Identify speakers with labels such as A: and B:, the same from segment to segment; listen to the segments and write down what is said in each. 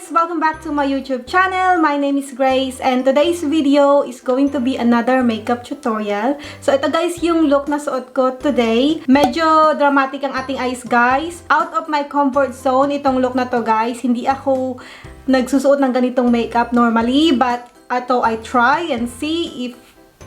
A: guys! Welcome back to my YouTube channel. My name is Grace and today's video is going to be another makeup tutorial. So ito guys yung look na suot ko today. Medyo dramatic ang ating eyes guys. Out of my comfort zone itong look na to guys. Hindi ako nagsusuot ng ganitong makeup normally, but ito I try and see if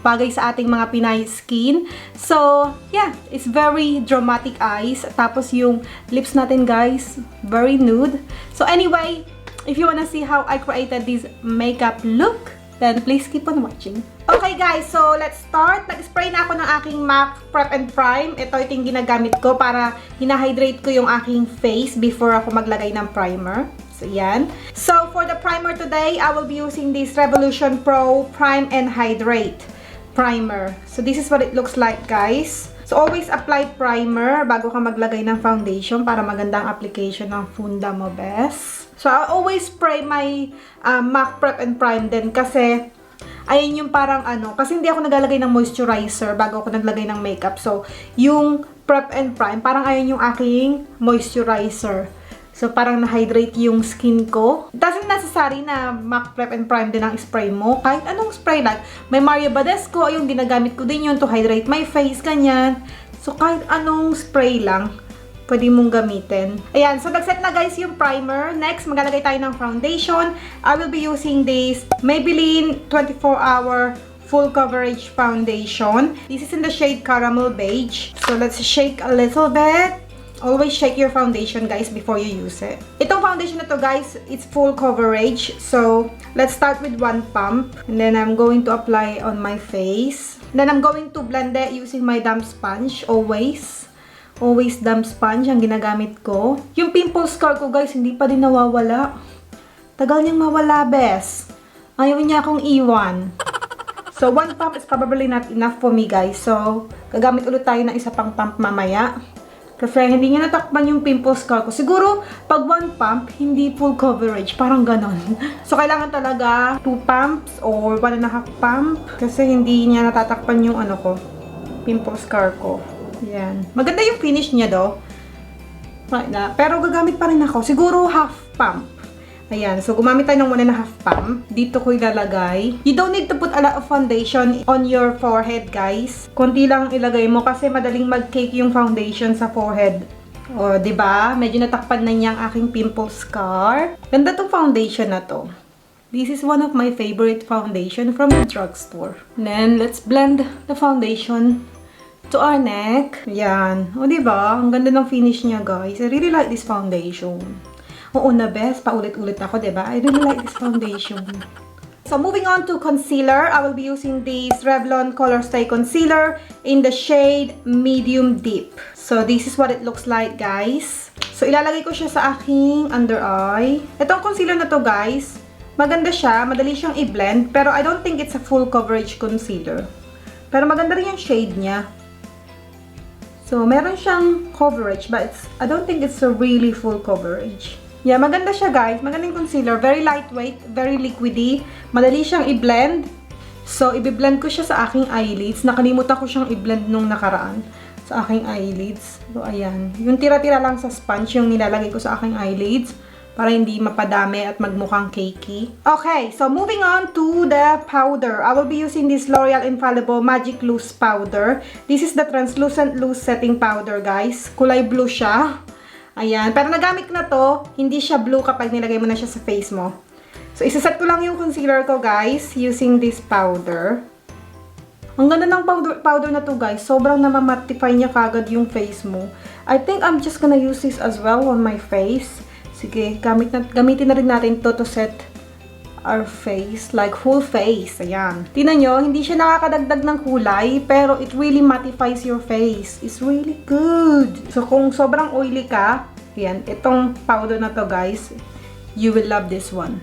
A: bagay sa ating mga Pinay skin. So, yeah, it's very dramatic eyes. Tapos yung lips natin, guys, very nude. So, anyway, if you wanna see how I created this makeup look, then please keep on watching. Okay, guys, so let's start. Nag-spray na ako ng aking MAC Prep and Prime. Ito yung ginagamit ko para hinahydrate ko yung aking face before ako maglagay ng primer. So, yan. So, for the primer today, I will be using this Revolution Pro Prime and Hydrate primer. So, this is what it looks like, guys. So, always apply primer bago ka maglagay ng foundation para magandang application ng funda mo, best. So, I always spray my MAC Prep and Prime din kasi ayun yung parang kasi hindi ako naglalagay ng moisturizer bago ako naglagay ng makeup. So, yung Prep and Prime, parang ayun yung aking moisturizer. So, parang na-hydrate yung skin ko. It doesn't necessary na MAC Prep and Prime din ang spray mo. Kahit anong spray lang. May badescu, yung ginagamit ko din yun to hydrate my face, ganyan. So, kahit anong spray lang, pwede mong gamitin. Ayan, so nag-set na guys yung primer. Next, maglalagay tayo ng foundation. I will be using this Maybelline 24-hour full coverage foundation. This is in the shade Caramel Beige. So, let's shake a little bit. Always shake your foundation, guys, before you use it. Itong foundation na to, guys, it's full coverage. So, let's start with one pump. And then, I'm going to apply on my face. And then, I'm going to blend it using my damp sponge, always. Always damp sponge ang ginagamit ko. Yung pimple scar ko, guys, hindi pa din nawawala. Tagal niyang mawala, bes. Ayaw niya akong iwan. So, one pump is probably not enough for me, guys. So, gagamit ulit tayo ng isa pang pump mamaya. Kasi hindi niya natakpan yung pimple scar ko. Siguro, pag one pump, hindi full coverage. Parang ganon. So, kailangan talaga 2 pumps or 1.5 pump. Kasi hindi niya natatakpan yung pimple scar ko. Yan. Maganda yung finish niya do. Pero gagamit pa rin ako. Siguro half pump. Ayan. So, gumamit tayo ng 1.5 pump. Dito ko ilalagay. You don't need to put a lot of foundation on your forehead, guys. Konti lang ilagay mo kasi madaling mag-cake yung foundation sa forehead. O, diba? Medyo natakpan na niya ang aking pimple scar. Ganda tong foundation na to. This is one of my favorite foundation from the drugstore. And then, let's blend the foundation to our neck. Ayan. O, diba? Ang ganda ng finish niya, guys. I really like this foundation. Oo na, best. Paulit-ulit ako, diba? I really like this foundation. So, moving on to concealer. I will be using this Revlon Colostay Concealer in the shade Medium Deep. So, this is what it looks like, guys. So, ilalagay ko siya sa aking under eye. Itong concealer na to, guys, maganda siya. Madali siyang i-blend. Pero, I don't think it's a full coverage concealer. Pero, maganda rin yung shade niya. So, meron siyang coverage, but I don't think it's a really full coverage. Yeah, maganda siya, guys. Magandang concealer. Very lightweight, very liquidy. Madali siyang i-blend. So, i-blend ko siya sa aking eyelids. Nakalimutan ko siyang i-blend nung nakaraan sa aking eyelids. So, ayan. Yung tira-tira lang sa sponge yung nilalagay ko sa aking eyelids para hindi mapadami at magmukhang cakey. Okay, so moving on to the powder. I will be using this L'Oreal Infallible Magic Loose Powder. This is the translucent loose setting powder, guys. Kulay blue siya. Ayan. Pero nagamit ko na to, hindi siya blue kapag nilagay mo na siya sa face mo. So, isaset ko lang yung concealer ko, guys, using this powder. Ang ganda ng powder na to, guys. Sobrang namamattify niya kagad yung face mo. I think I'm just gonna use this as well on my face. Sige, gamitin na rin natin to set our face. Like, full face. Ayan. Tingnan nyo, hindi siya nakakadagdag ng kulay, pero it really mattifies your face. It's really good. So, kung sobrang oily ka, ayan, itong powder na to, guys, you will love this one.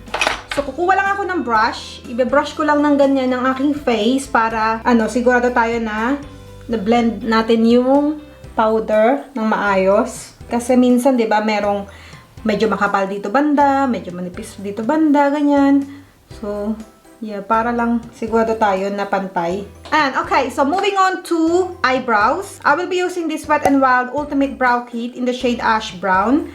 A: So, kukuha lang ako ng brush. Ibe-brush ko lang ng ganyan ng aking face para, sigurado tayo na blend natin yung powder ng maayos. Kasi minsan, di ba, merong medyo makapal dito banda, medyo manipis dito banda, ganyan. So, yeah, para lang sigurado tayo na pantay. And, okay, so moving on to eyebrows. I will be using this Wet n Wild Ultimate Brow Kit in the shade Ash Brown.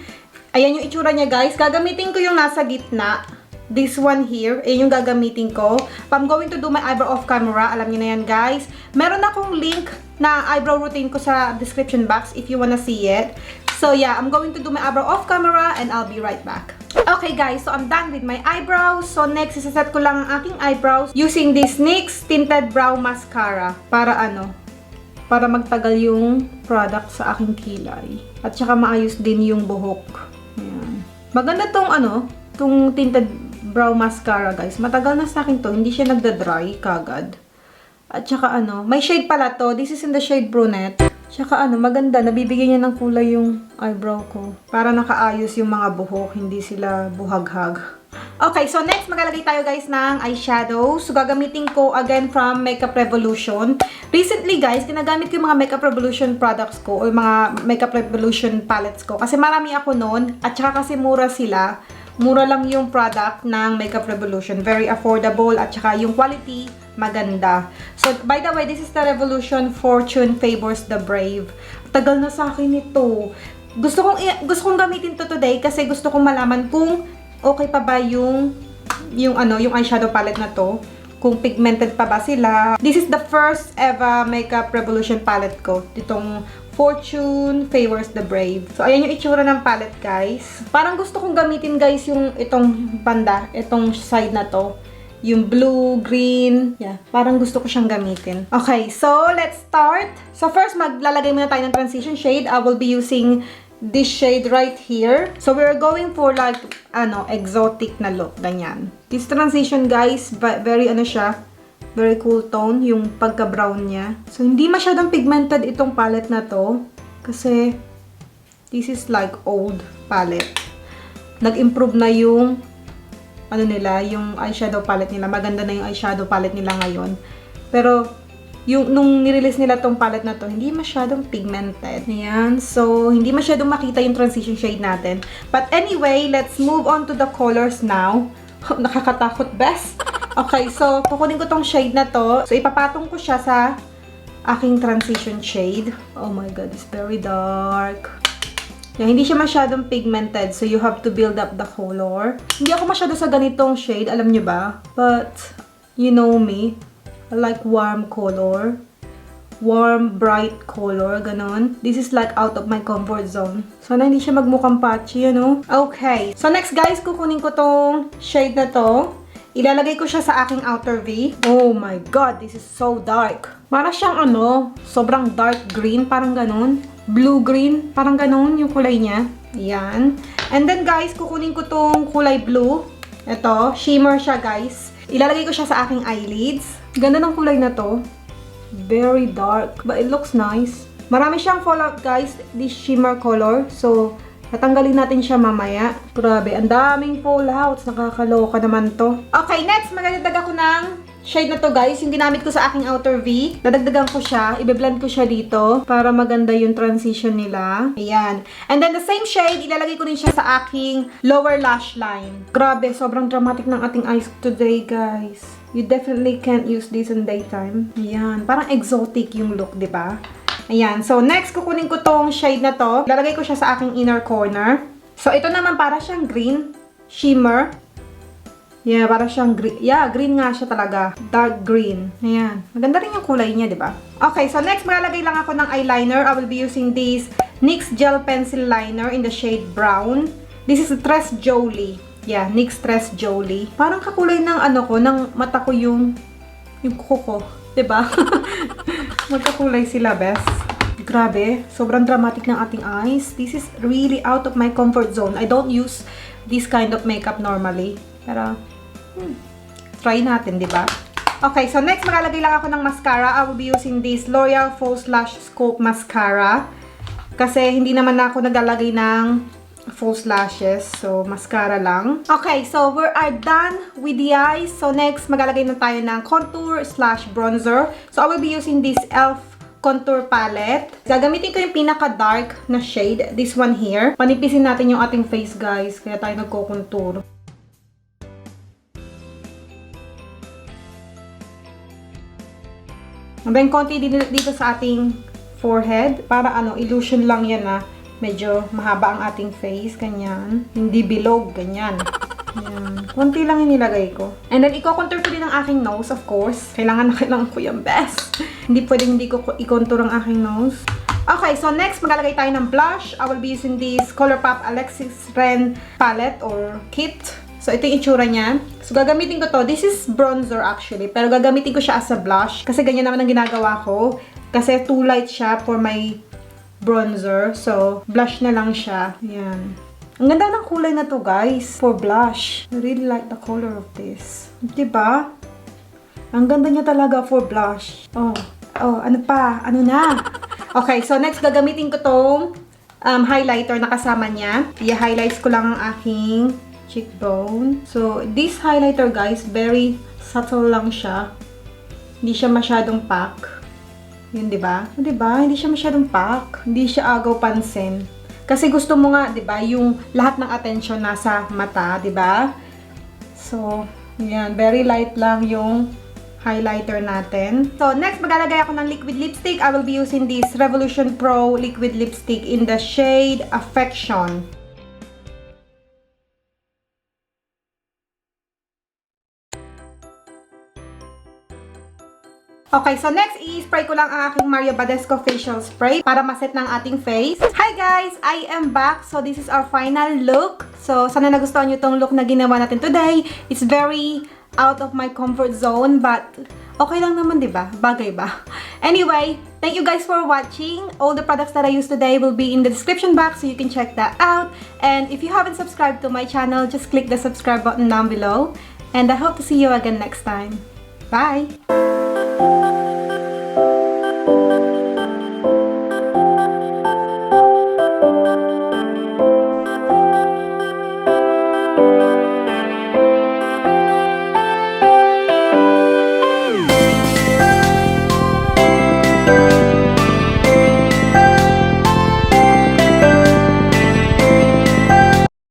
A: Ayan yung itsura niya, guys. Gagamitin ko yung nasa gitna. This one here. Ayan yung gagamitin ko. I'm going to do my eyebrow off camera. Alam niyo na yan, guys. Meron akong link na eyebrow routine ko sa description box if you wanna see it. So, yeah. I'm going to do my eyebrow off camera and I'll be right back. Okay, guys. So, I'm done with my eyebrows. So, next, isaset ko lang ang aking eyebrows using this NYX Tinted Brow Mascara. Para ano? Para magtagal yung product sa aking kilay. At saka maayos din yung buhok. Ayan. Maganda tong ano, tong Tinted Brow Mascara, guys. Matagal na sa akin to. Hindi siya nagda-dry kagad. At saka ano, may shade pala to. This is in the shade brunette. Tsaka ano, maganda. Nabibigyan niya ng kulay yung eyebrow ko. Para nakaayos yung mga buhok. Hindi sila buhaghag. Okay, so next, maglalagay tayo guys ng eyeshadow. So, gagamitin ko again from Makeup Revolution. Recently guys, ginagamit ko yung mga Makeup Revolution products ko o mga Makeup Revolution palettes ko. Kasi marami ako noon at saka kasi mura sila. Mura lang yung product ng Makeup Revolution. Very affordable at saka yung quality, maganda. So, by the way, this is the Revolution Fortune Favours the Brave. Tagal na sa akin ito. Gusto kong gamitin to today kasi gusto kong malaman kung okay pa ba yung eyeshadow palette na to. Kung pigmented pa ba sila. This is the first ever Makeup Revolution palette ko. Itong Fortune Favours the Brave. So, ayan yung itsura ng palette, guys. Parang gusto kong gamitin, guys, yung itong banda, itong side na to. Yung blue, green. Yeah, parang gusto ko siyang gamitin. Okay, so, let's start. So, first, maglalagay muna tayo ng transition shade. I will be using this shade right here. So, we're going for like, exotic na look. Ganyan. This transition, guys, very, siya, very cool tone, yung pagka-brown niya. So, hindi masyadong pigmented itong palette na to. Kasi, this is like old palette. Nag-improve na yung, yung eyeshadow palette nila. Maganda na yung eyeshadow palette nila ngayon. Pero, nung nirelease nila tong palette na to, hindi masyadong pigmented. Ayan. So, hindi masyadong makita yung transition shade natin. But anyway, let's move on to the colors now. Nakakatakot, best. Okay, so, kukunin ko tong shade na to. So, ipapatong ko siya sa aking transition shade. Oh my God, it's very dark. Yan, hindi siya masyadong pigmented. So, you have to build up the color. Hindi ako masyado sa ganitong shade, alam nyo ba? But, you know me. I like warm color. Warm, bright color, ganon. This is like out of my comfort zone. Sana hindi siya magmukhang patchy, Okay. So, next guys, kukunin ko tong shade na to. Ilalagay ko siya sa aking outer V. Oh my God, this is so dark. Para siyang sobrang dark green, parang ganon. Blue-green, parang ganon yung kulay niya. Ayan. And then guys, kukunin ko tong kulay blue. Ito, shimmer siya guys. Ilalagay ko siya sa aking eyelids. Ganda ng kulay na to. Very dark, but it looks nice. Marami siyang fallout guys, this shimmer color. So, tatanggalin natin siya mamaya. Grabe, ang daming fallouts. Nakakaloka naman to. Okay, next, magdadagdag ako ng shade na to guys. Yung ginamit ko sa aking outer V. Dadagdagan ko siya. Ibe-blend ko siya dito para maganda yung transition nila. Ayan. And then the same shade, ilalagay ko din siya sa aking lower lash line. Grabe, sobrang dramatic ng ating eyes today guys. You definitely can't use this in daytime. Ayan. Parang exotic yung look, diba? Ayan. So, next, kukunin ko tong shade na to. Ilalagay ko siya sa aking inner corner. So, ito naman para siyang green. Shimmer. Yeah, para siyang green. Yeah, green nga siya talaga. Dark green. Ayan. Maganda rin yung kulay niya, diba? Okay, so next, maglalagay lang ako ng eyeliner. I will be using this NYX Gel Pencil Liner in the shade brown. This is a Tres Jolie. Yeah, NYX Tres Jolie. Parang kakulay ng ng mata ko yung kuko ko. Diba? Magkakulay sila, best. Grabe, sobrang dramatic ng ating eyes. This is really out of my comfort zone. I don't use this kind of makeup normally. Pero, try natin, diba? Okay, so next, maglalagay lang ako ng mascara. I will be using this L'Oreal False Lash Sculpt Mascara. Kasi hindi naman ako naglalagay ng false lashes. So, mascara lang. Okay, so we are done with the eyes. So, next, maglalagay na tayo ng contour/bronzer. So, I will be using this e.l.f. contour palette. Gagamitin ko yung pinaka-dark na shade. This one here. Panipisin natin yung ating face, guys. Kaya tayo nagko-contour. And then, konti dito sa ating forehead. Para illusion lang yan medyo mahaba ang ating face, ganyan. Hindi bilog, ganyan. Ayan. Kunti lang yung nilagay ko. And then, i-contour ko din ang aking nose, of course. Kailangan ko yung best. Hindi pwedeng hindi ko i-contour ang aking nose. Okay, so next, maglalagay tayo ng blush. I will be using this Colourpop Alexis Ren palette or kit. So, ito yung itsura niya. So, gagamitin ko to. This is bronzer actually. Pero gagamitin ko siya as a blush. Kasi ganyan naman ang ginagawa ko. Kasi too light siya for my bronzer. So, blush na lang siya. Ayan. Ang ganda ng kulay na to, guys. For blush. I really like the color of this. Diba? Ang ganda niya talaga for blush. Oh, ano pa? Ano na? Okay, so next, gagamitin ko tong highlighter na kasama niya. I-highlights ko lang ang aking cheekbone. So, this highlighter, guys, very subtle lang siya. Hindi siya masyadong pack. Yun, diba? Diba? Hindi siya masyadong pack. Hindi siya agaw pansin. Kasi gusto mo nga, diba, yung lahat ng attention nasa mata, diba? So, yan. Very light lang yung highlighter natin. So, next, maglalagay ako ng liquid lipstick. I will be using this Revolution Pro liquid lipstick in the shade Affection. Okay, so next, i-spray ko lang ang aking badescu facial spray para maset ng ating face. Hi guys! I am back. So, this is our final look. So, sana nagustuhan nyo tong look na ginawa natin today. It's very out of my comfort zone, but okay lang naman, diba? Bagay ba? Anyway, thank you guys for watching. All the products that I used today will be in the description box, so you can check that out. And if you haven't subscribed to my channel, just click the subscribe button down below. And I hope to see you again next time. Bye!